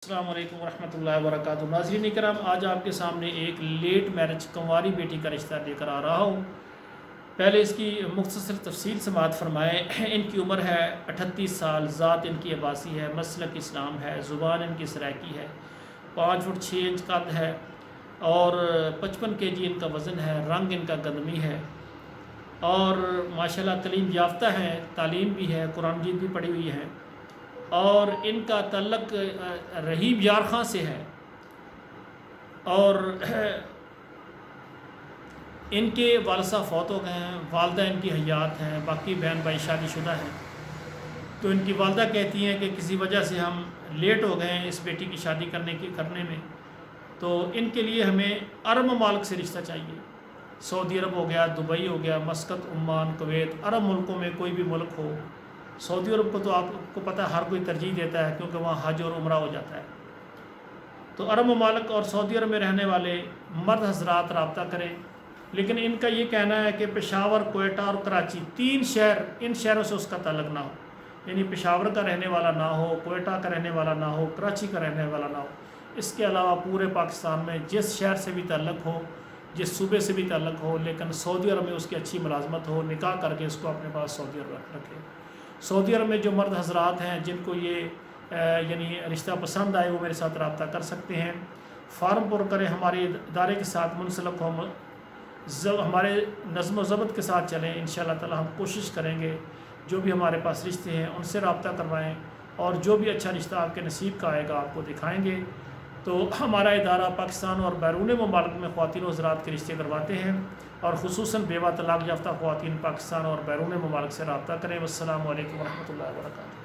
السلام علیکم ورحمۃ اللہ وبرکاتہ۔ ناظرین کرام، آج آپ کے سامنے ایک لیٹ میرج کنواری بیٹی کا رشتہ لے کر آ رہا ہوں۔ پہلے اس کی مختصر تفصیل سماعت فرمائیں۔ ان کی عمر ہے 38 سال، ذات ان کی عباسی ہے، مسلک اسلام ہے، زبان ان کی سرائکی ہے، 5 فٹ 6 انچ قد ہے اور 55 kg ان کا وزن ہے، رنگ ان کا گندمی ہے اور ماشاءاللہ تعلیم یافتہ ہیں، تعلیم بھی ہے، قرآن مجید بھی پڑھی ہوئی ہے اور ان کا تعلق رحیم یار خاں سے ہے اور ان کے والد صاحب فوت ہو گئے ہیں، والدہ ان کی حیات ہیں، باقی بہن بھائی شادی شدہ ہیں۔ تو ان کی والدہ کہتی ہیں کہ کسی وجہ سے ہم لیٹ ہو گئے ہیں اس بیٹی کی شادی کرنے میں، تو ان کے لیے ہمیں عرب ممالک سے رشتہ چاہیے۔ سعودی عرب ہو گیا، دبئی ہو گیا، مسقط، عمان، کویت، عرب ملکوں میں کوئی بھی ملک ہو۔ سعودی عرب کو تو آپ کو پتہ ہے ہر کوئی ترجیح دیتا ہے کیونکہ وہاں حج اور عمرہ ہو جاتا ہے۔ تو عرب ممالک اور سعودی عرب میں رہنے والے مرد حضرات رابطہ کریں، لیکن ان کا یہ کہنا ہے کہ پشاور، کوئٹہ اور کراچی 3 شہر، ان شہروں سے اس کا تعلق نہ ہو، یعنی پشاور کا رہنے والا نہ ہو، کوئٹہ کا رہنے والا نہ ہو، کراچی کا رہنے والا نہ ہو۔ اس کے علاوہ پورے پاکستان میں جس شہر سے بھی تعلق ہو، جس صوبے سے بھی تعلق ہو، لیکن سعودی عرب میں اس کی اچھی ملازمت ہو، نکاح کر کے اس کو اپنے پاس سعودی عرب رکھے۔ سعودی عرب میں جو مرد حضرات ہیں جن کو یہ یعنی رشتہ پسند آئے وہ میرے ساتھ رابطہ کر سکتے ہیں۔ فارم پر کریں، ہمارے ادارے کے ساتھ منسلک ہوں، ہمارے نظم و ضبط کے ساتھ چلیں۔ انشاءاللہ تعالی ہم کوشش کریں گے جو بھی ہمارے پاس رشتے ہیں ان سے رابطہ کروائیں اور جو بھی اچھا رشتہ آپ کے نصیب کا آئے گا آپ کو دکھائیں گے۔ تو ہمارا ادارہ پاکستان اور بیرون ممالک میں خواتین و حضرات کے رشتے کرواتے ہیں اور خصوصاً بیوہ طلاق یافتہ خواتین پاکستان اور بیرون ممالک سے رابطہ کریں۔ والسلام علیکم ورحمۃ اللہ وبرکاتہ۔